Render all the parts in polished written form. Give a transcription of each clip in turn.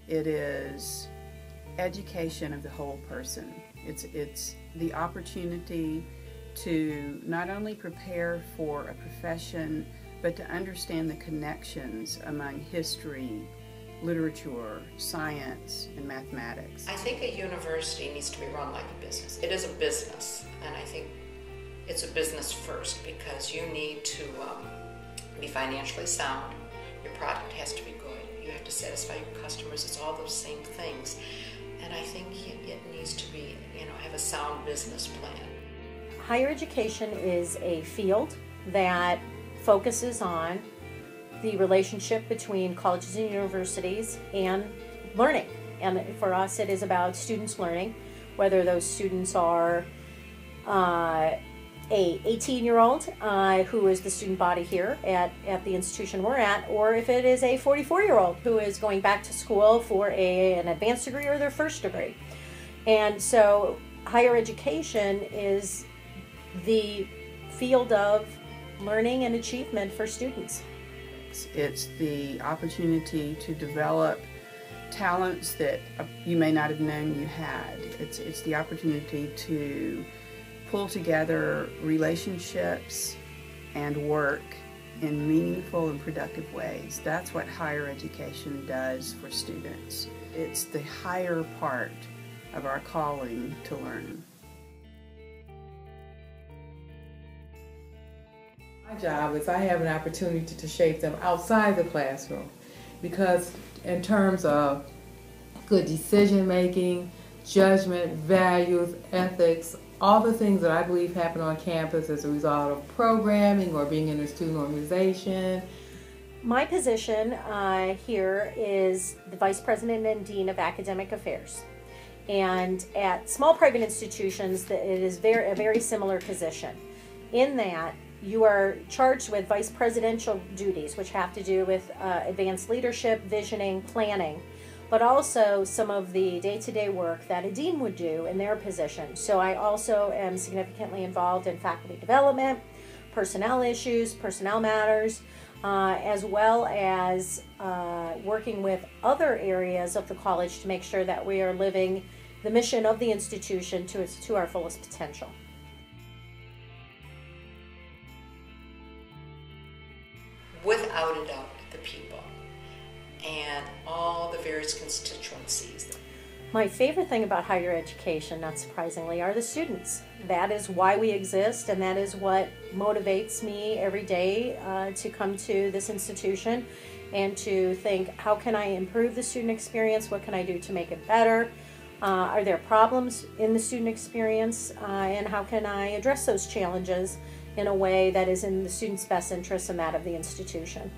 It is education of the whole person. It's the opportunity to not only prepare for a profession, but to understand the connections among history, literature, science, and mathematics. I think a university needs to be run like a business. It is a business, and I think it's a business first because you need to be financially sound. Your product has to be good. You have to satisfy your customers. It's all those same things. And I think it needs to be, have a sound business plan. Higher education is a field that focuses on the relationship between colleges and universities and learning. And for us, it is about students learning, whether those students are a 18-year-old who is the student body here at the institution we're at, or if it is a 44-year-old who is going back to school for an advanced degree or their first degree. And so higher education is the field of learning and achievement for students. It's the opportunity to develop talents that you may not have known you had. It's the opportunity to pull together relationships and work in meaningful and productive ways. That's what higher education does for students. It's the higher part of our calling to learn. My job is I have an opportunity to shape them outside the classroom, because in terms of good decision making, judgment, values, ethics, all the things that I believe happen on campus as a result of programming or being in a student organization. My position here is the Vice President and Dean of Academic Affairs. And at small private institutions, it is a very similar position in that you are charged with vice presidential duties, which have to do with advanced leadership, visioning, planning, but also some of the day-to-day work that a dean would do in their position. So I also am significantly involved in faculty development, personnel issues, personnel matters, as well as working with other areas of the college to make sure that we are living the mission of the institution to our fullest potential. Without a doubt, the people and all the various constituencies. My favorite thing about higher education, not surprisingly, are the students. That is why we exist, and that is what motivates me every day to come to this institution and to think, how can I improve the student experience? What can I do to make it better? Are there problems in the student experience? And how can I address those challenges in a way that is in the student's best interest and that of the institution?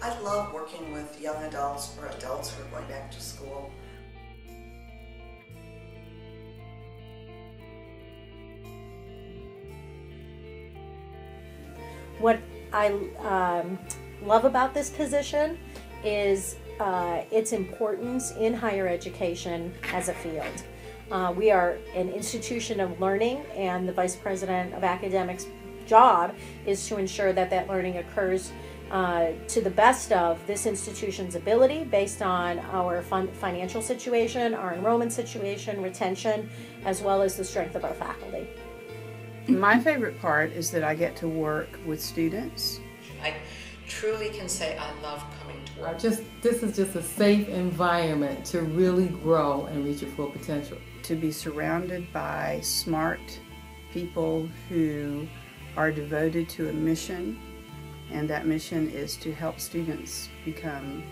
I love working with young adults or adults who are going back to school. What I love about this position is its importance in higher education as a field. We are an institution of learning, and the Vice President of Academics' job is to ensure that that learning occurs to the best of this institution's ability based on our financial situation, our enrollment situation, retention, as well as the strength of our faculty. My favorite part is that I get to work with students. I truly can say I love coming to work. This is just a safe environment to really grow and reach your full potential. To be surrounded by smart people who are devoted to a mission, and that mission is to help students become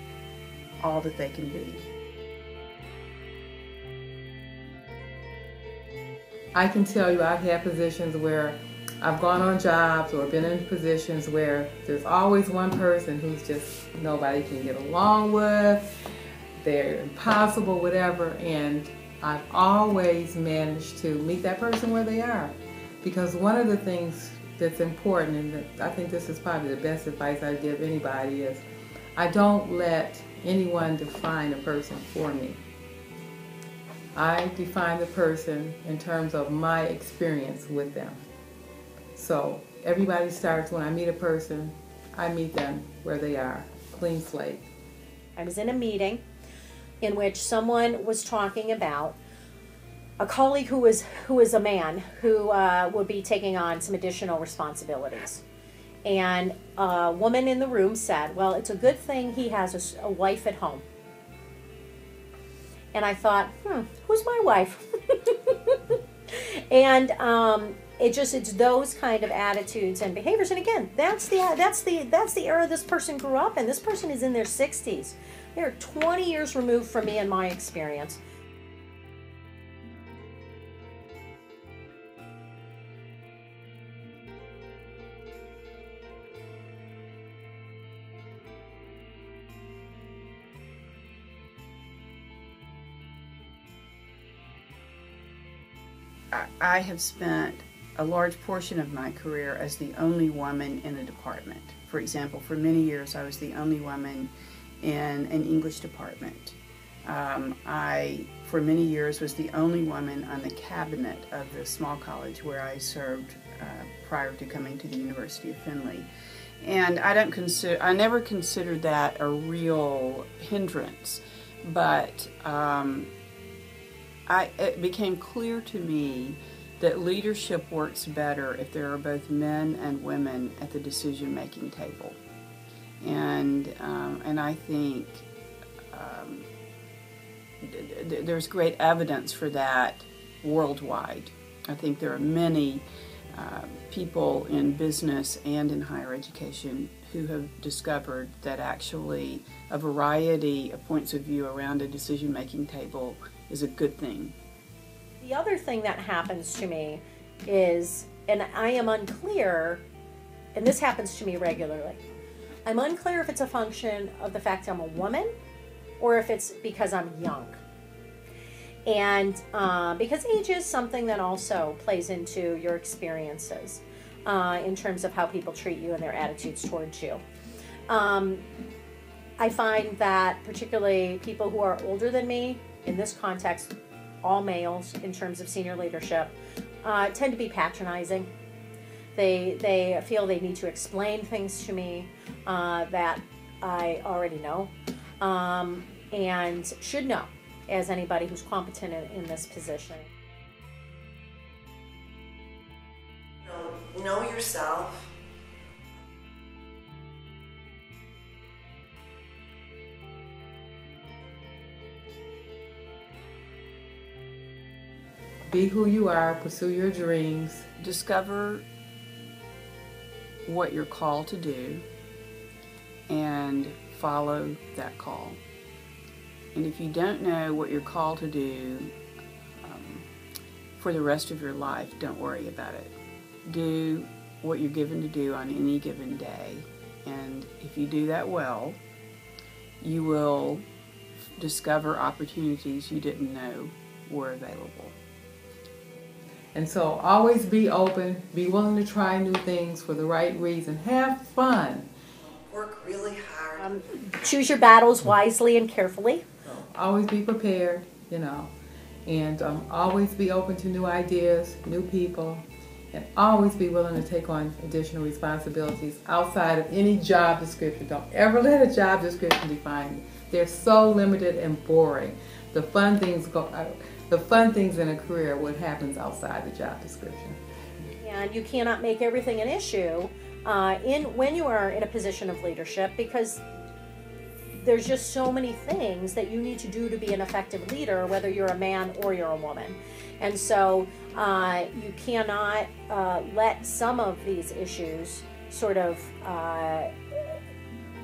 all that they can be. I can tell you I've had positions where I've gone on jobs or been in positions where there's always one person who's just nobody can get along with, they're impossible, whatever, and I've always managed to meet that person where they are. Because one of the things that's important, and I think this is probably the best advice I give anybody, is I don't let anyone define a person for me. I define the person in terms of my experience with them. So everybody starts, when I meet a person, I meet them where they are, clean slate. I was in a meeting in which someone was talking about a colleague who was a man who would be taking on some additional responsibilities. And a woman in the room said, "Well, it's a good thing he has a wife at home." And I thought, who's my wife? And it's those kind of attitudes and behaviors. And again, that's the era this person grew up in. This person is in their 60s. They're 20 years removed from me in my experience. I have spent a large portion of my career as the only woman in a department. For example, for many years I was the only woman in an English department. I, for many years, was the only woman on the cabinet of the small college where I served prior to coming to the University of Findlay. And I never considered that a real hindrance, but it became clear to me that leadership works better if there are both men and women at the decision-making table. And I think there's great evidence for that worldwide. I think there are many people in business and in higher education who have discovered that actually a variety of points of view around a decision-making table is a good thing. The other thing that happens to me is, and I am unclear, and this happens to me regularly, I'm unclear if it's a function of the fact I'm a woman or if it's because I'm young. And because age is something that also plays into your experiences in terms of how people treat you and their attitudes towards you. I find that particularly people who are older than me, in this context, all males in terms of senior leadership, tend to be patronizing. They feel they need to explain things to me that I already know and should know as anybody who's competent in this position. Know yourself. Be who you are, pursue your dreams. Discover what you're called to do and follow that call. And if you don't know what you're called to do for the rest of your life, don't worry about it. Do what you're given to do on any given day. And if you do that well, you will discover opportunities you didn't know were available. And so always be open, be willing to try new things for the right reason. Have fun. Work really hard. Choose your battles wisely and carefully. So always be prepared, and always be open to new ideas, new people, and always be willing to take on additional responsibilities outside of any job description. Don't ever let a job description define you. They're so limited and boring. The fun things in a career, what happens outside the job description. And you cannot make everything an issue when you are in a position of leadership, because there's just so many things that you need to do to be an effective leader, whether you're a man or you're a woman. And so you cannot let some of these issues sort of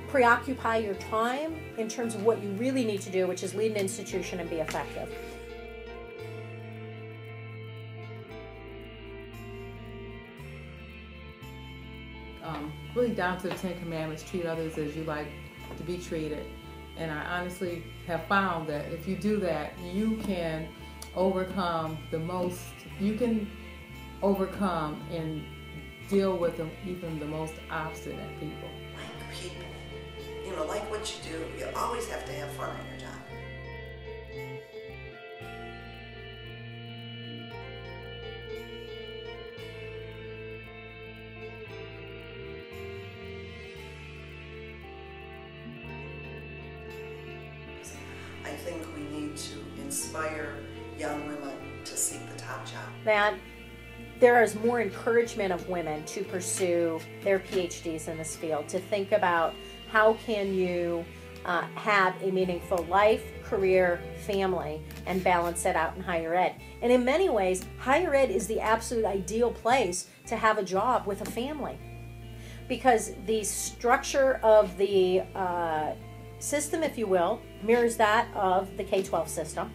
preoccupy your time in terms of what you really need to do, which is lead an institution and be effective. Really down to the 10 Commandments, treat others as you like to be treated. And I honestly have found that if you do that, you can overcome and deal with even the most obstinate people. Like people. Like what you do. You always have to have fun on your job. I think we need to inspire young women to seek the top job. That there is more encouragement of women to pursue their PhDs in this field, to think about how can you have a meaningful life, career, family, and balance that out in higher ed. And in many ways, higher ed is the absolute ideal place to have a job with a family, because the structure of the system, if you will, mirrors that of the K-12 system.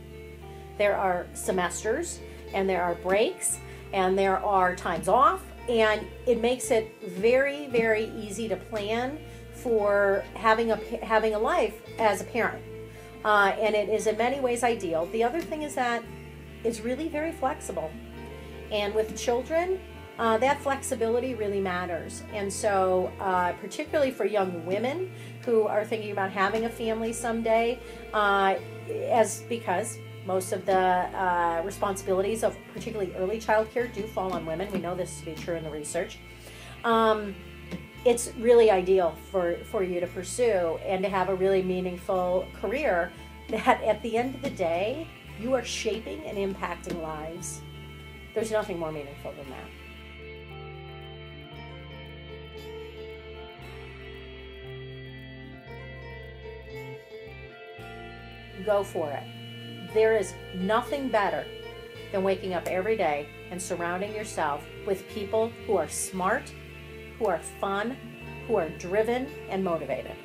There are semesters, and there are breaks, and there are times off, and it makes it very, very easy to plan for having a life as a parent. And it is in many ways ideal. The other thing is that it's really very flexible. And with children, that flexibility really matters. And so particularly for young women who are thinking about having a family someday, because most of the responsibilities of particularly early child care do fall on women. We know this to be true in the research. It's really ideal for you to pursue and to have a really meaningful career that at the end of the day, you are shaping and impacting lives. There's nothing more meaningful than that. Go for it. There is nothing better than waking up every day and surrounding yourself with people who are smart, who are fun, who are driven and motivated.